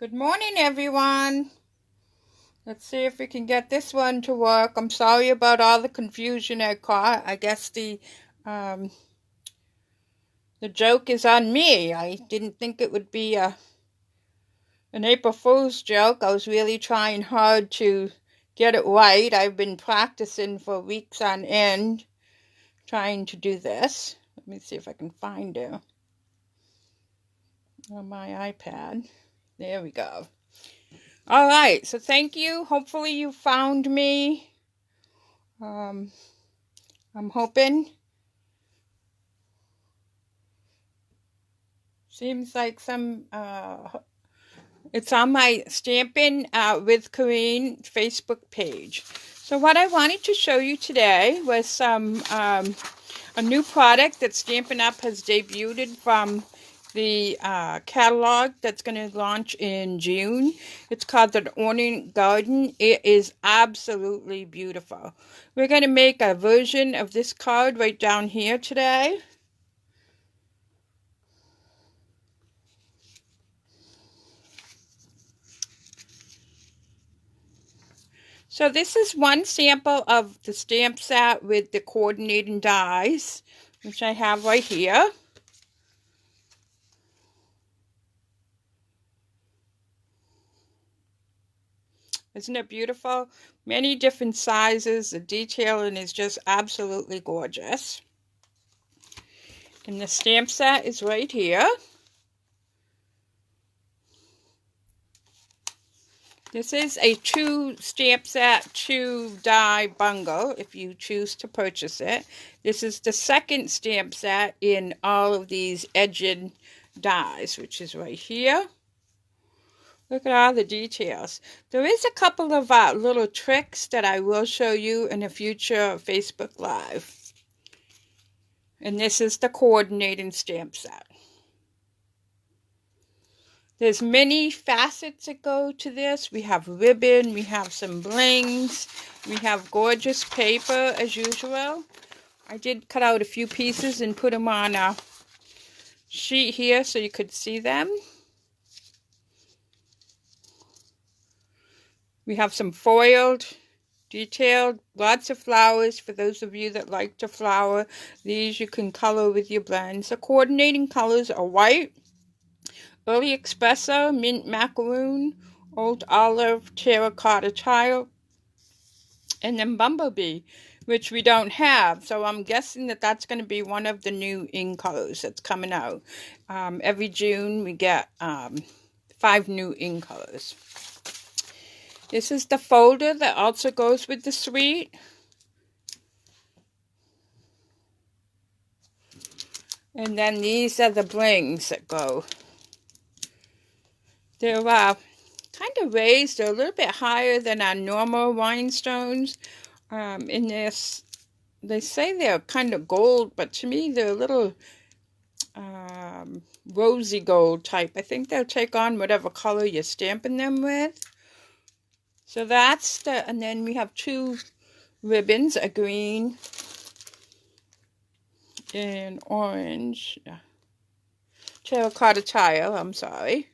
Good morning, everyone. Let's see if we can get this one to work. I'm sorry about all the confusion I caught. I guess um, the joke is on me. I didn't think it would be an April Fool's joke. I was really trying hard to get it right. I've been practicing for weeks on end trying to do this. Let me see if I can find it on my iPad. There we go. All right, so thank you. Hopefully you found me. I'm hoping. Seems like it's on my Stampin' with Corrine Facebook page. So what I wanted to show you today was a new product that Stampin' Up has debuted from the catalog that's going to launch in June. It's called the Ornate Garden. It is absolutely beautiful. We're going to make a version of this card right down here today. So this is one sample of the stamp set with the coordinating dies, which I have right here. Isn't it beautiful? Many different sizes. The detailing is just absolutely gorgeous. And the stamp set is right here. This is a 2 stamp set, 2 die bundle if you choose to purchase it. This is the second stamp set in all of these edged dies, which is right here. Look at all the details. There is a couple of little tricks that I will show you in a future Facebook Live. And this is the coordinating stamp set. There's many facets that go to this. We have ribbon, we have some blings, we have gorgeous paper as usual. I did cut out a few pieces and put them on a sheet here so you could see them. We have some foiled, detailed, lots of flowers for those of you that like to flower. These you can color with your blends. The coordinating colors are white, early espresso, mint macaroon, old olive, terracotta tile, and then bumblebee, which we don't have. So I'm guessing that that's going to be one of the new ink colors that's coming out. Every June we get 5 new ink colors. This is the folder that also goes with the suite. And then these are the blings that go. They're kind of raised. They're a little bit higher than our normal rhinestones. In this, they say they're kind of gold, but to me they're a little rosy gold type. I think they'll take on whatever color you're stamping them with. So that's and then we have 2 ribbons, a green and orange, terracotta tile, I'm sorry.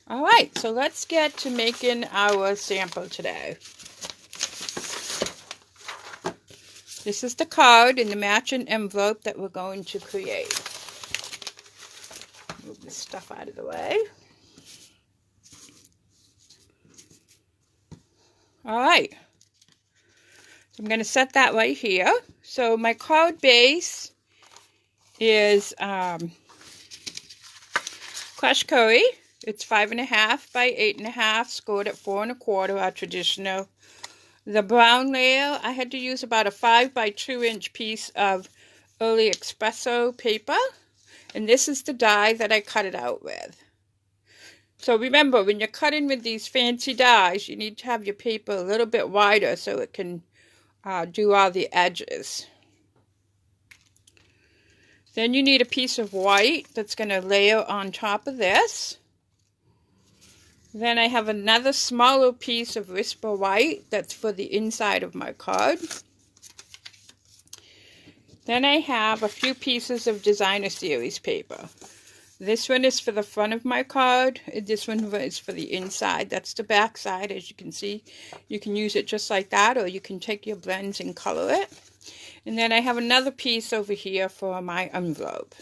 All right, so let's get to making our sample today. This is the card in the matching envelope that we're going to create. Move this stuff out of the way. All right, so I'm going to set that right here. So my card base is crushed curry. It's 5.5 by 8.5, scored at 4 1/4, our traditional. The brown layer, I had to use about a 5 by 2 inch piece of early espresso paper. And this is the die that I cut it out with. So remember, when you're cutting with these fancy dies, you need to have your paper a little bit wider so it can do all the edges. Then you need a piece of white that's going to layer on top of this. Then I have another smaller piece of whisper white that's for the inside of my card. Then I have a few pieces of Designer Series paper. This one is for the front of my card. This one is for the inside. That's the back side, as you can see. You can use it just like that, or you can take your blends and color it. And then I have another piece over here for my envelope.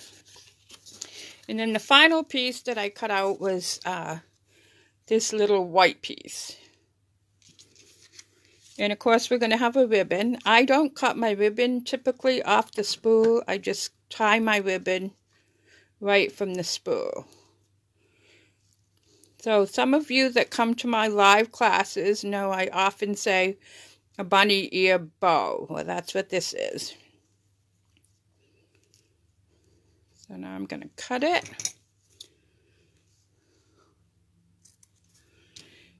And then the final piece that I cut out was this little white piece. And of course we're going to have a ribbon. I don't cut my ribbon typically off the spool. I just tie my ribbon right from the spool. So some of you that come to my live classes know I often say a bunny ear bow. Well, that's what this is. So now I'm going to cut it.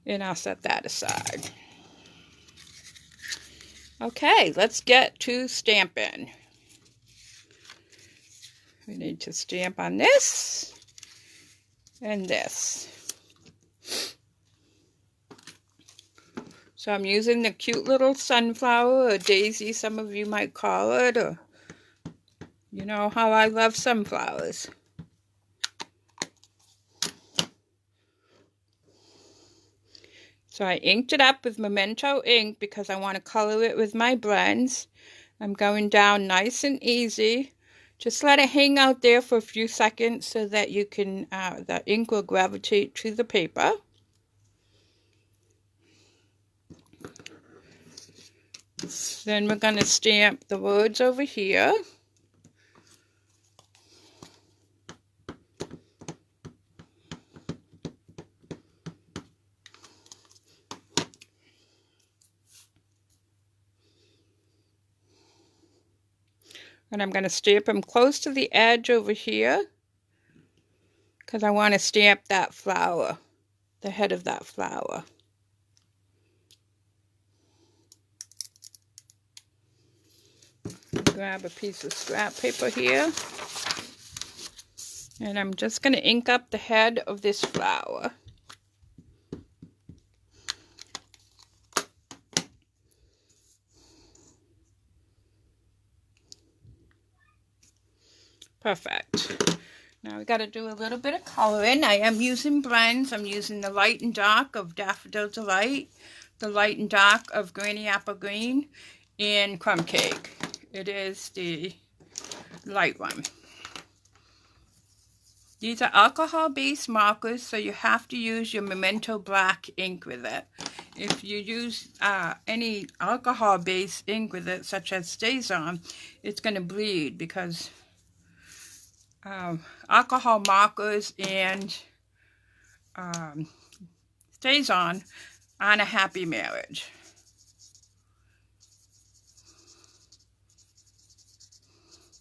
And I'll set that aside. Okay, let's get to stamping. We need to stamp on this and this. So I'm using the cute little sunflower or daisy, some of you might call it, or you know how I love sunflowers. So I inked it up with Memento ink because I want to color it with my blends. I'm going down nice and easy. Just let it hang out there for a few seconds so that you can, the ink will gravitate to the paper. Then we're going to stamp the words over here. And I'm going to stamp them close to the edge over here because I want to stamp that flower, the head of that flower. Grab a piece of scrap paper here. And I'm just going to ink up the head of this flower. Perfect. Now we got to do a little bit of coloring. I am using blends. I'm using the light and dark of Daffodil Delight, the light and dark of Granny Apple Green, and Crumb Cake. It is the light one. These are alcohol-based markers, so you have to use your Memento black ink with it. If you use any alcohol-based ink with it, such as StazOn, it's going to bleed because alcohol markers and StazOn aren't a happy marriage.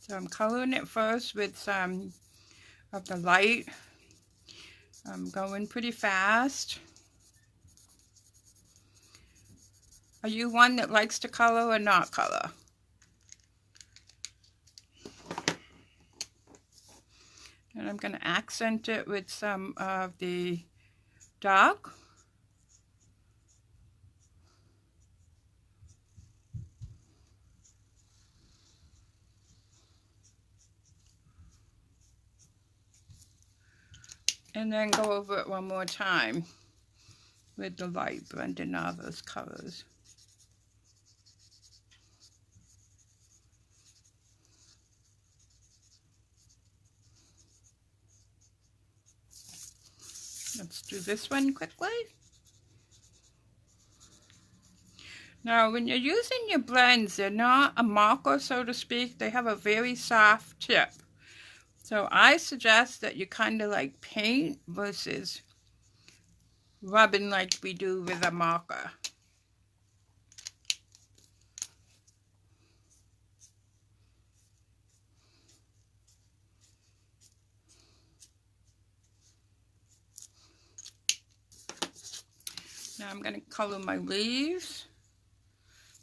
So I'm coloring it first with some of the light. I'm going pretty fast. Are you one that likes to color or not color? And I'm going to accent it with some of the dark. And then go over it one more time with the light, blending all those colors. Let's do this one quickly. Now, when you're using your blends, they're not a marker, so to speak. They have a very soft tip. So I suggest that you kind of like paint versus rubbing like we do with a marker. Now I'm going to color my leaves.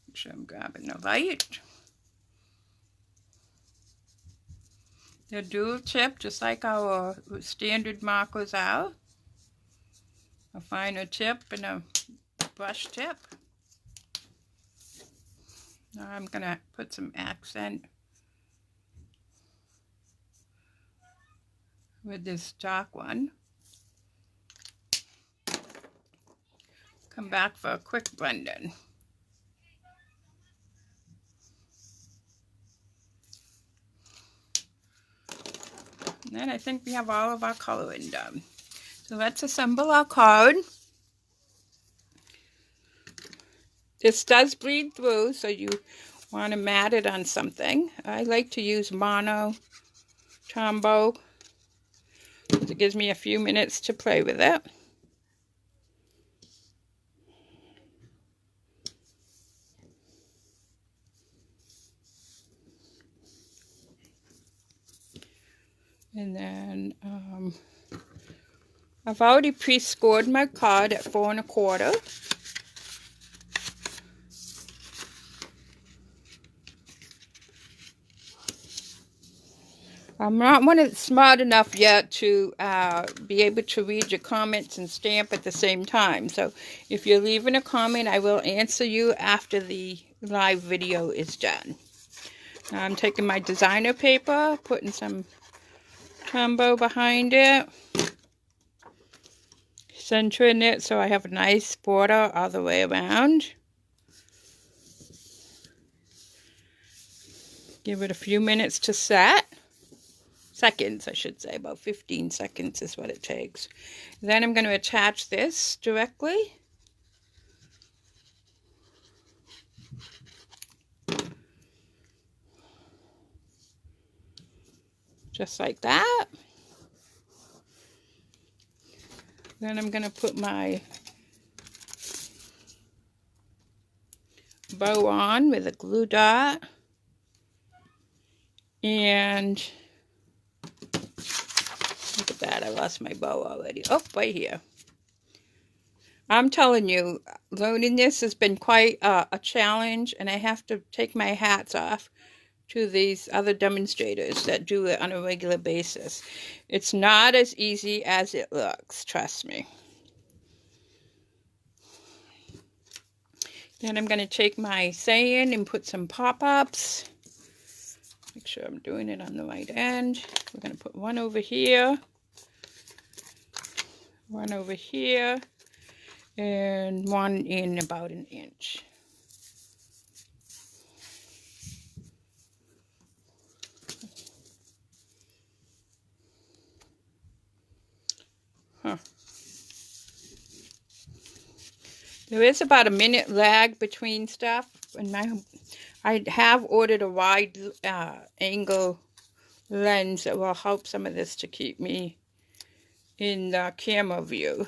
Make sure I'm grabbing the light. They're dual tip, just like our standard markers are. A finer tip and a brush tip. Now I'm going to put some accent with this dark one. Come back for a quick blending. And then I think we have all of our coloring done. So let's assemble our card. This does bleed through, so you want to mat it on something. I like to use mono Tombow. It gives me a few minutes to play with it. And then I've already pre-scored my card at 4 1/4. I'm not smart enough yet to be able to read your comments and stamp at the same time. So if you're leaving a comment, I will answer you after the live video is done. Now I'm taking my designer paper, putting some Tombow behind it, centering it so I have a nice border all the way around. Give it a few minutes to set. Seconds, I should say, about 15 seconds is what it takes. Then I'm going to attach this directly. Just like that. Then I'm going to put my bow on with a glue dot. And look at that, I lost my bow already. Oh, right here. I'm telling you, learning this has been quite a challenge, and I have to take my hats off to these other demonstrators that do it on a regular basis. It's not as easy as it looks, trust me. Then I'm going to take my sand and put some pop-ups. Make sure I'm doing it on the right end. We're going to put one over here, one over here, and one in about 1 inch. There is about a minute lag between stuff, and I have ordered a wide angle lens that will help some of this to keep me in the camera view.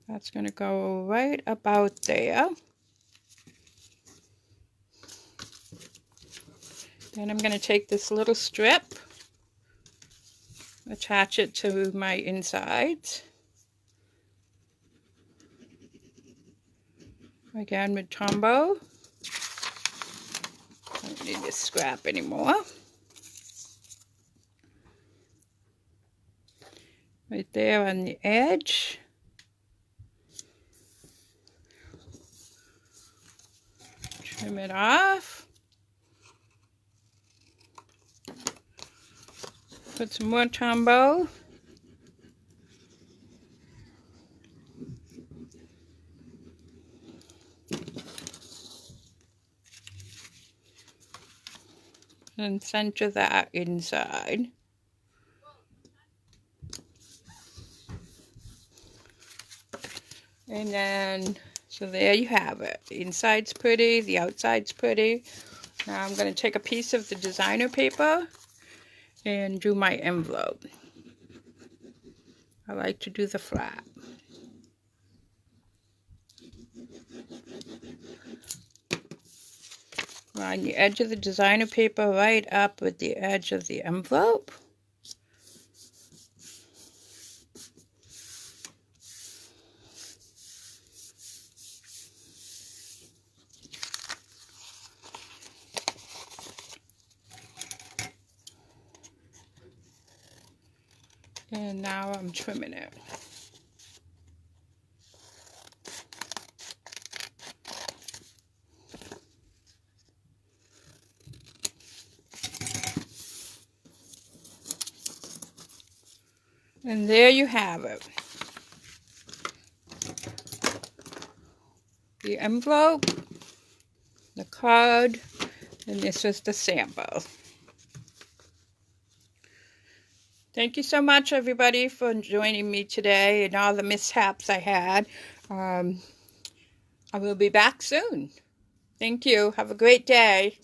That's going to go right about there. Then I'm going to take this little strip, attach it to my insides. Again with Tombow. I don't need this scrap anymore. Right there on the edge. Trim it off. Put some more Tombow. And center that inside. And then, so there you have it. The inside's pretty, the outside's pretty. Now I'm going to take a piece of the designer paper and do my envelope. I like to do the flap. Line the edge of the designer paper right up with the edge of the envelope. And now I'm trimming it. And there you have it. The envelope, the card, and this was the sample. Thank you so much, everybody, for joining me today and all the mishaps I had. I will be back soon. Thank you. Have a great day.